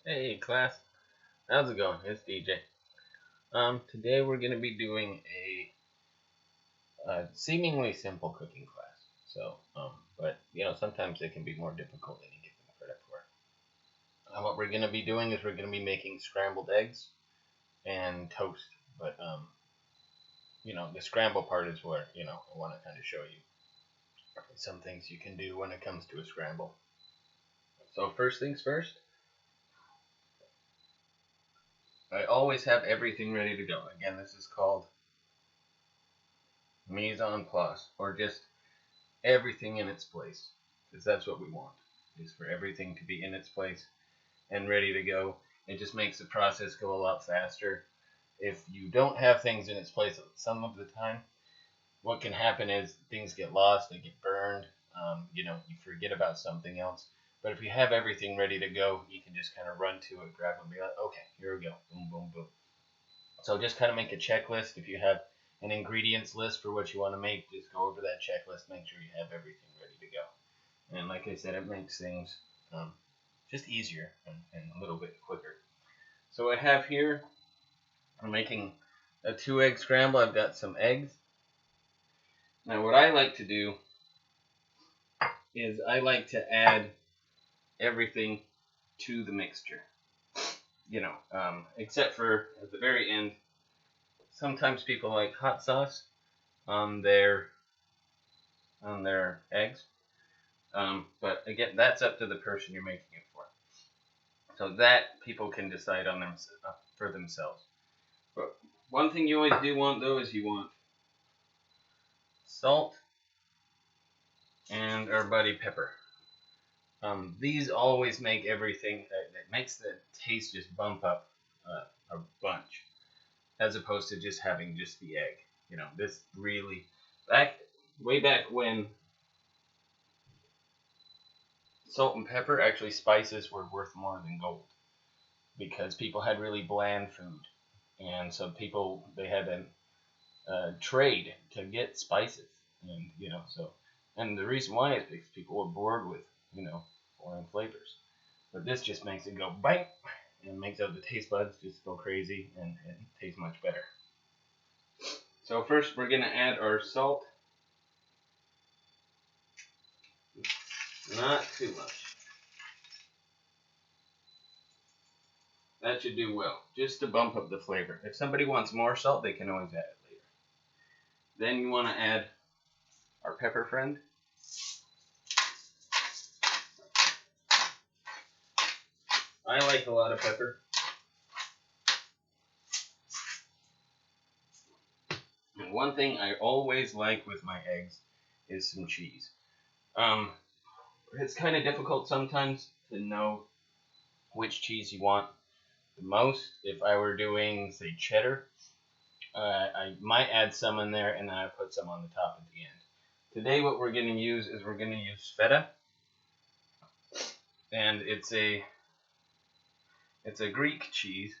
Hey class, how's it going? It's DJ. Today we're gonna be doing a seemingly simple cooking class. But sometimes it can be more difficult than you give them credit for. What we're gonna be doing is we're gonna be making scrambled eggs and toast. But the scramble part is where I want to kind of show you some things you can do when it comes to a scramble. So first things first, I always have everything ready to go. Again, this is called mise en place, or just everything in its place, because that's what we want, is for everything to be in its place and ready to go. It just makes the process go a lot faster. If you don't have things in its place some of the time, what can happen is things get lost, they get burned, you forget about something else. But if you have everything ready to go, you can just kind of run to it, grab it, and be like, okay, here we go, boom, boom, boom. So just kind of make a checklist. If you have an ingredients list for what you want to make, just go over that checklist, make sure you have everything ready to go. And like I said, it makes things just easier and a little bit quicker. So I have here, I'm making a 2-egg scramble. I've got some eggs. Now what I like to do is I like to add everything to the mixture. Except for at the very end, sometimes people like hot sauce on their eggs. But again, that's up to the person you're making it for. So that people can decide on for themselves. But one thing you always do want, though, is you want salt and our buddy pepper. These always make everything, that makes the taste just bump up a bunch, as opposed to just having just the egg. This really, way back when salt and pepper, actually spices, were worth more than gold, because people had really bland food, and so they had a trade to get spices, and the reason why is because people were bored with foreign flavors, but this just makes it go bang, and makes the taste buds just go crazy and taste much better. So first we're gonna add our salt, not too much. That should do well, just to bump up the flavor. If somebody wants more salt, they can always add it later. Then you want to add our pepper friend. I like a lot of pepper. And one thing I always like with my eggs is some cheese. It's kind of difficult sometimes to know which cheese you want the most. If I were doing, say, cheddar, I might add some in there, and then I put some on the top at the end. Today what we're going to use is we're going to use feta, and it's a Greek cheese,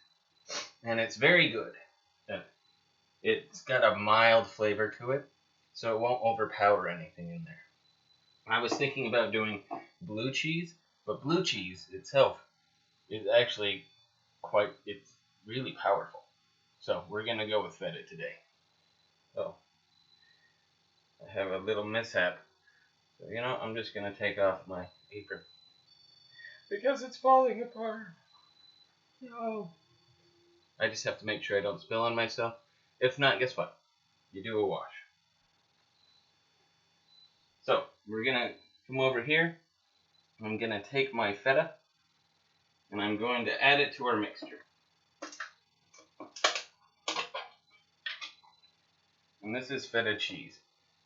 and it's very good. It's got a mild flavor to it, so it won't overpower anything in there. I was thinking about doing blue cheese, but blue cheese itself is actually it's really powerful. So we're going to go with feta today. Oh, I have a little mishap. So, I'm just going to take off my apron, because it's falling apart. No. I just have to make sure I don't spill on myself. If not, guess what? You do a wash. So we're going to come over here. I'm going to take my feta, and I'm going to add it to our mixture. And this is feta cheese.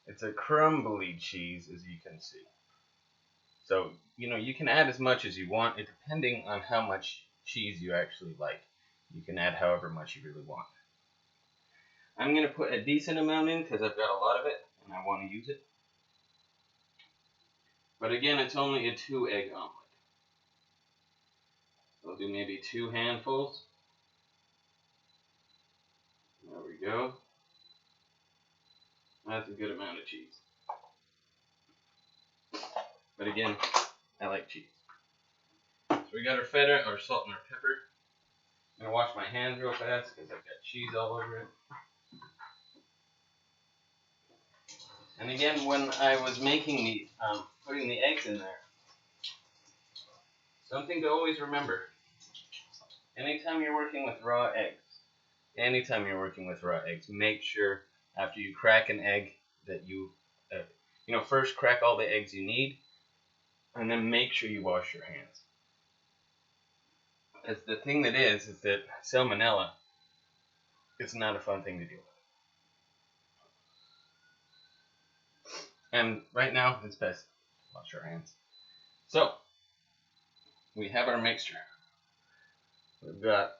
It's a crumbly cheese, as you can see. So, you can add as much as you want, depending on how much cheese you actually like. You can add however much you really want. I'm going to put a decent amount in because I've got a lot of it and I want to use it. But again, it's only a 2-egg omelet. I'll do maybe 2 handfuls. There we go. That's a good amount of cheese. But again, I like cheese. So So we got our feta, our salt, and our pepper. I'm gonna wash my hands real fast because I've got cheese all over it. And again, when I was making the, putting the eggs in there, something to always remember. Anytime you're working with raw eggs, make sure after you crack an egg that you, first crack all the eggs you need, and then make sure you wash your hands. Because the thing that is that salmonella, it's not a fun thing to deal with. And right now, it's best to wash our hands. So, we have our mixture. We've got,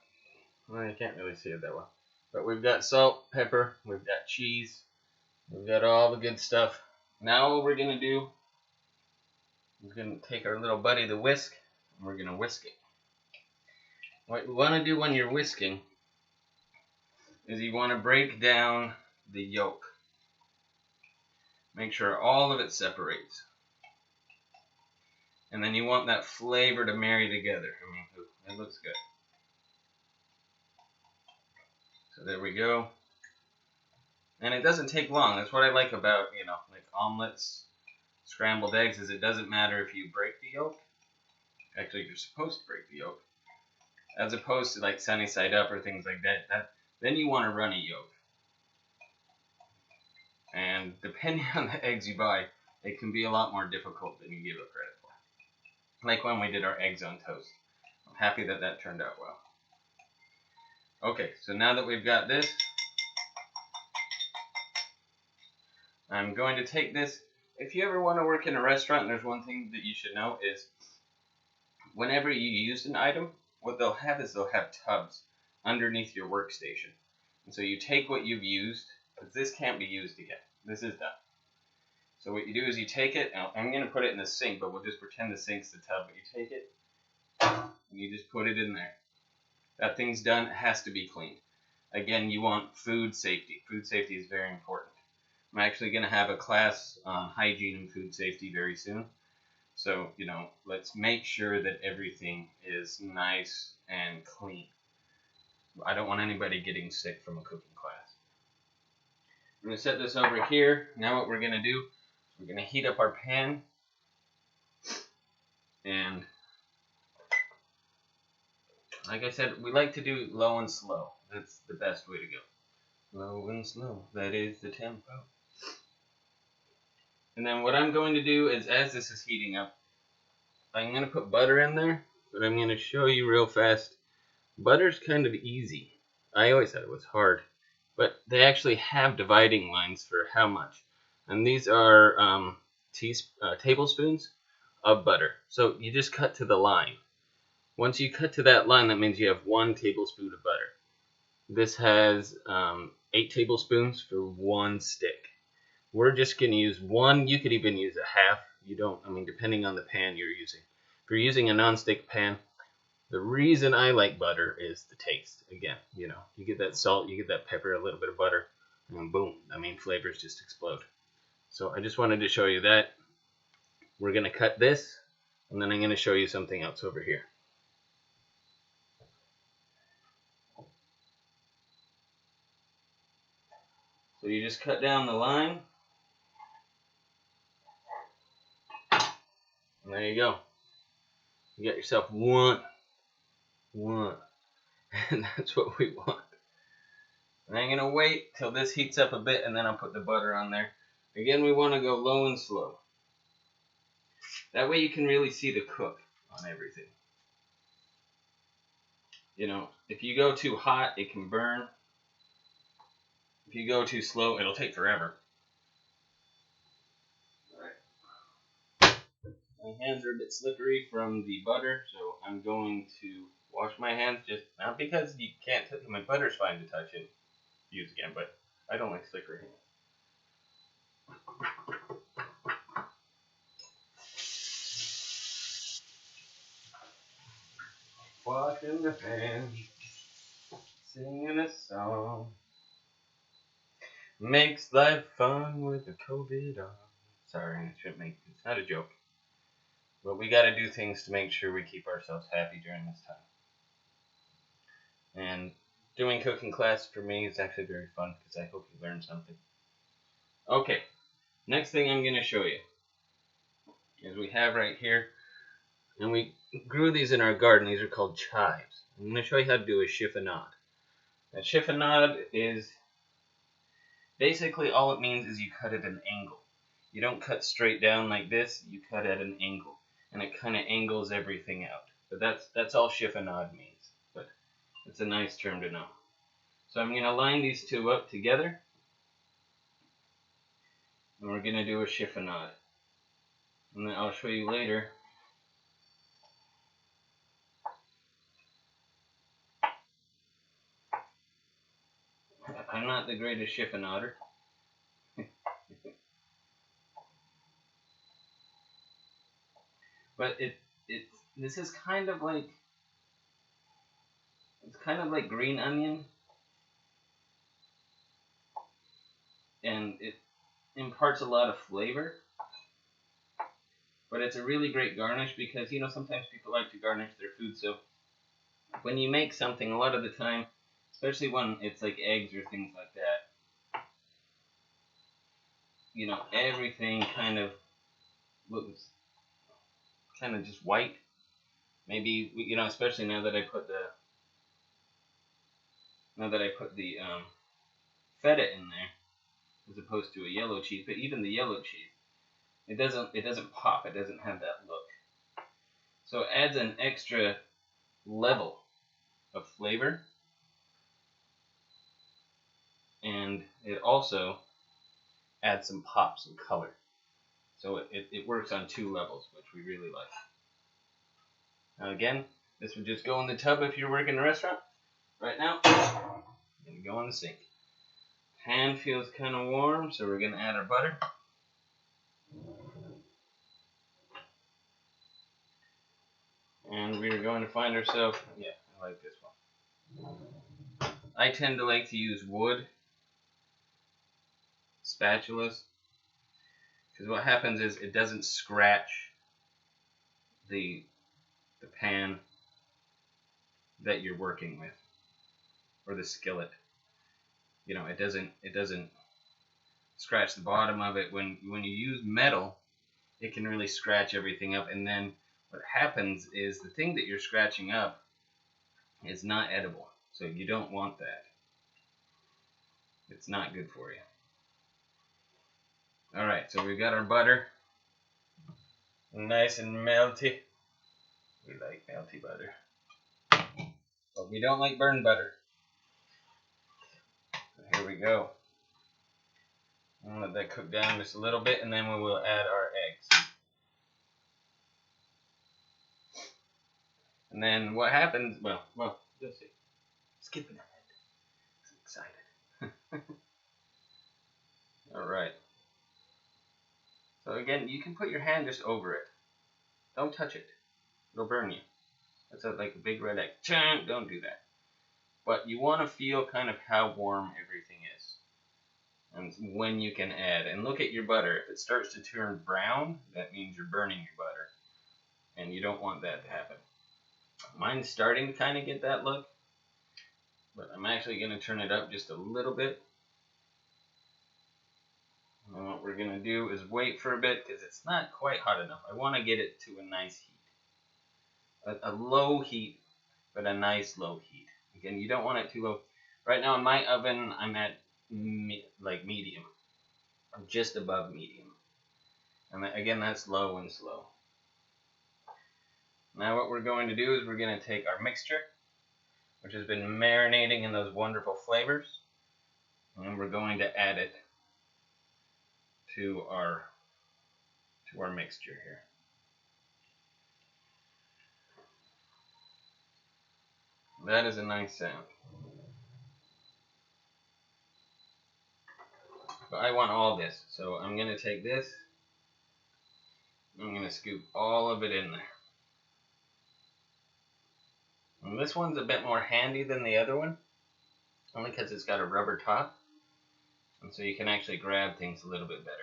well, you can't really see it that well, but we've got salt, pepper, we've got cheese, we've got all the good stuff. Now what we're going to do, we're going to take our little buddy, the whisk, and we're going to whisk it. What you want to do when you're whisking is you want to break down the yolk. Make sure all of it separates. And then you want that flavor to marry together. I mean, it looks good. So there we go. And it doesn't take long. That's what I like about, like omelets, scrambled eggs, is it doesn't matter if you break the yolk. Actually, you're supposed to break the yolk. As opposed to like sunny side up or things like that. Then you want a runny yolk. And depending on the eggs you buy, it can be a lot more difficult than you give it credit for. Like when we did our eggs on toast. I'm happy that that turned out well. Okay, so now that we've got this, I'm going to take this. If you ever want to work in a restaurant, there's one thing that you should know is whenever you use an item, what they'll have tubs underneath your workstation. And so you take what you've used, because this can't be used again. This is done. So what you do is you take it, I'm going to put it in the sink, but we'll just pretend the sink's the tub. But you take it, and you just put it in there. That thing's done. It has to be cleaned. Again, you want food safety. Food safety is very important. I'm actually going to have a class on hygiene and food safety very soon. So, let's make sure that everything is nice and clean. I don't want anybody getting sick from a cooking class. I'm going to set this over here. Now what we're going to do, we're going to heat up our pan. And like I said, we like to do low and slow. That's the best way to go. Low and slow, that is the tempo. And then what I'm going to do is, as this is heating up, I'm going to put butter in there, but I'm going to show you real fast. Butter's kind of easy. I always thought it was hard, but they actually have dividing lines for how much. And these are tablespoons of butter. So you just cut to the line. Once you cut to that line, that means you have 1 tablespoon of butter. This has 8 tablespoons for 1 stick. We're just going to use 1. You could even use a half. Depending on the pan you're using. If you're using a non-stick pan, the reason I like butter is the taste. Again, you get that salt, you get that pepper, a little bit of butter, and boom, flavors just explode. So I just wanted to show you that. We're going to cut this, and then I'm going to show you something else over here. So you just cut down the line. And there you go. You got yourself one. And that's what we want. And I'm going to wait till this heats up a bit, and then I'll put the butter on there. Again, we want to go low and slow. That way you can really see the cook on everything. If you go too hot, it can burn. If you go too slow, it'll take forever. Alright. My hands are a bit slippery from the butter, so I'm going to wash my hands, just not because you can't touch my butter's fine to touch and use again, but I don't like slippery hands. Washing the hands, singing a song, makes life fun with the COVID on. Sorry, it's not a joke. But we got to do things to make sure we keep ourselves happy during this time. And doing cooking class for me is actually very fun because I hope you learn something. Okay, next thing I'm going to show you is we have right here, and we grew these in our garden. These are called chives. I'm going to show you how to do a chiffonade. A chiffonade is basically all it means is you cut at an angle. You don't cut straight down like this, you cut at an angle. And it kind of angles everything out. But that's all chiffonade means. But it's a nice term to know. So I'm going to line these two up together. And we're going to do a chiffonade. And then I'll show you later. I'm not the greatest chiffonader. But this is kind of like, it's kind of like green onion. And it imparts a lot of flavor. But it's a really great garnish because, you know, sometimes people like to garnish their food. So when you make something, a lot of the time, especially when it's like eggs or things like that, you know, everything kind of looks kind of just white. Maybe, you know, especially now that I put the feta in there, as opposed to a yellow cheese. But even the yellow cheese, it doesn't pop. It doesn't have that look. So it adds an extra level of flavor, and it also adds some pop, some color. So it works on two levels, which we really like. Now again, this would just go in the tub if you're working in a restaurant. Right now, I'm going to go in the sink. Pan feels kind of warm, so we're going to add our butter. And we're going to find ourselves, yeah, I like this one. I tend to like to use wood spatulas, because what happens is it doesn't scratch the pan that you're working with, or the skillet. You know, it doesn't scratch the bottom of it. When you use metal, it can really scratch everything up, and then what happens is the thing that you're scratching up is not edible. So you don't want that. It's not good for you. Alright, so we've got our butter. Nice and melty. We like melty butter. But we don't like burned butter. So here we go. I'll let that cook down just a little bit, and then we will add our eggs. And then what happens, well, you'll see. Skipping ahead. I'm excited. Alright. So again, you can put your hand just over it. Don't touch it. It'll burn you. That's like a big red egg. Don't do that. But you want to feel kind of how warm everything is. And when you can add. And look at your butter. If it starts to turn brown, that means you're burning your butter. And you don't want that to happen. Mine's starting to kind of get that look. But I'm actually going to turn it up just a little bit. And what we're going to do is wait for a bit because it's not quite hot enough. I want to get it to a nice heat. A low heat, but a nice low heat. Again, you don't want it too low. Right now in my oven, I'm at like medium. I'm just above medium. And again, that's low and slow. Now what we're going to do is we're going to take our mixture, which has been marinating in those wonderful flavors, and we're going to add it to our mixture here. That is a nice sound. But I want all this, so I'm going to take this, I'm going to scoop all of it in there. And this one's a bit more handy than the other one, only because it's got a rubber top, and so you can actually grab things a little bit better.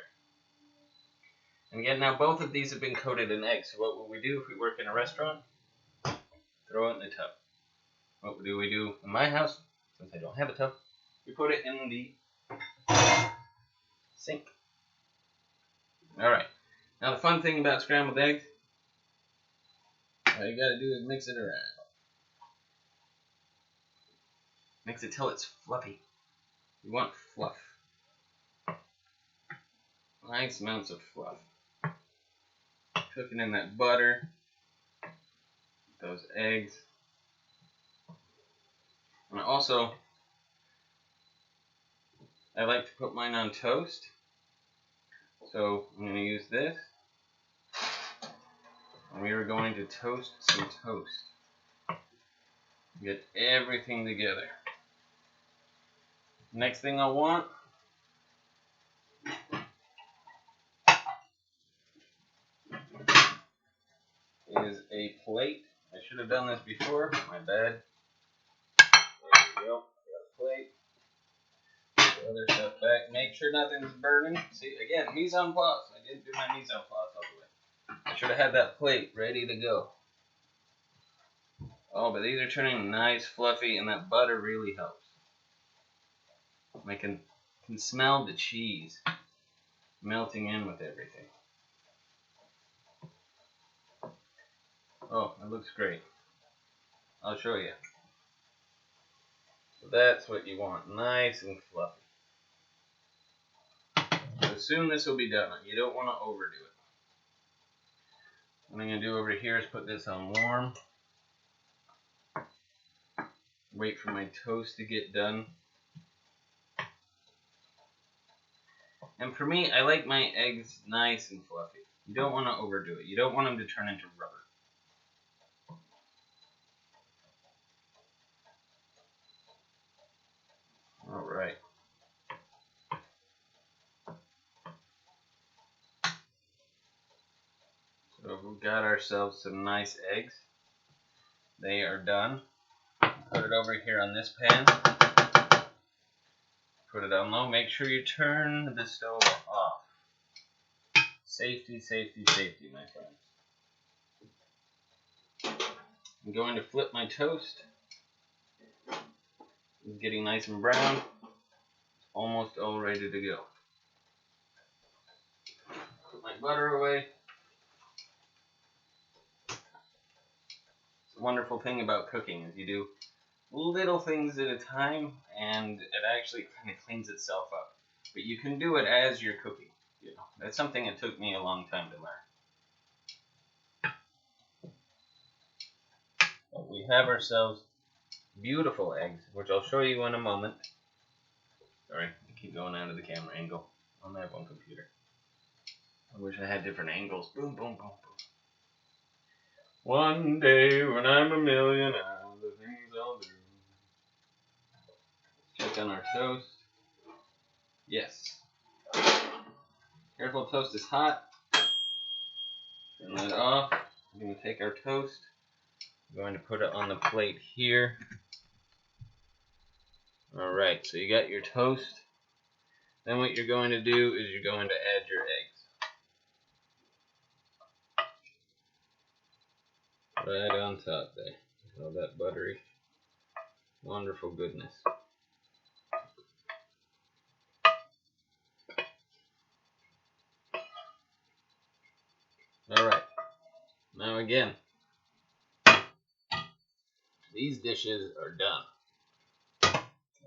And again, now both of these have been coated in egg. So what would we do if we work in a restaurant? Throw it in the tub. What do we do in my house? Since I don't have a tub, we put it in the sink. Alright. Now the fun thing about scrambled eggs, all you gotta do is mix it around. Mix it till it's fluffy. You want fluff. Nice amounts of fluff. Cooking in that butter, those eggs. And also, I like to put mine on toast. So I'm going to use this. And we are going to toast some toast. Get everything together. Next thing I want is a plate. I should have done this before. My bad. There we go. Got a plate. Put the other stuff back. Make sure nothing's burning. See, again, mise en place. I didn't do my mise en place all the way. I should have had that plate ready to go. Oh, but these are turning nice, fluffy, and that butter really helps. I can smell the cheese melting in with everything. Oh, it looks great. I'll show you. So that's what you want, nice and fluffy. So soon this will be done. You don't want to overdo it. What I'm going to do over here is put this on warm. Wait for my toast to get done. And for me, I like my eggs nice and fluffy. You don't want to overdo it. You don't want them to turn into rubber. Alright. So we've got ourselves some nice eggs. They are done. Put it over here on this pan. Put it on low. Make sure you turn the stove off. Safety, safety, safety, my friends. I'm going to flip my toast. It's getting nice and brown. It's almost all ready to go. Put my butter away. The wonderful thing about cooking is you do little things at a time, and it actually kind of cleans itself up. But you can do it as you're cooking. You know, that's something that took me a long time to learn. But we have ourselves beautiful eggs, which I'll show you in a moment. Sorry, I keep going out of the camera angle on that one computer. I wish I had different angles. Boom, boom, boom, boom. One day when I'm a millionaire, the things I'll do. Check on our toast. Yes. Careful, toast is hot. Turn that off. We're going to take our toast. I'm going to put it on the plate here. Alright, so you got your toast. Then what you're going to do is you're going to add your eggs. Right on top there. All that buttery, wonderful goodness. Alright, now again, these dishes are done.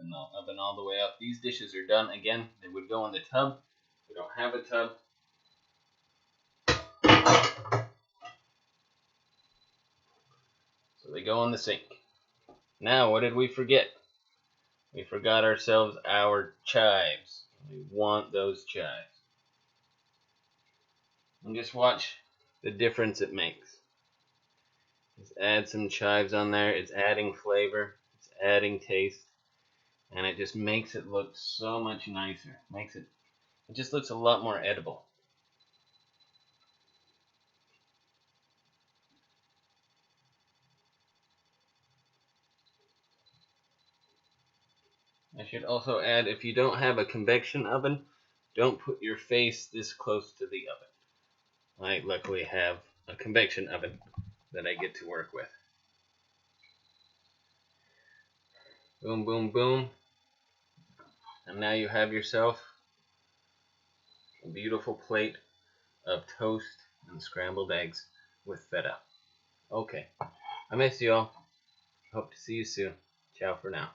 And the oven all the way up. These dishes are done. Again, they would go in the tub. We don't have a tub. So they go in the sink. Now, what did we forget? We forgot ourselves our chives. We want those chives. And just watch the difference it makes. Just add some chives on there. It's adding flavor. It's adding taste. And it just makes it look so much nicer. It just looks a lot more edible. I should also add, if you don't have a convection oven, don't put your face this close to the oven. I luckily have a convection oven that I get to work with. Boom, boom, boom. And now you have yourself a beautiful plate of toast and scrambled eggs with feta. Okay. I miss you all. Hope to see you soon. Ciao for now.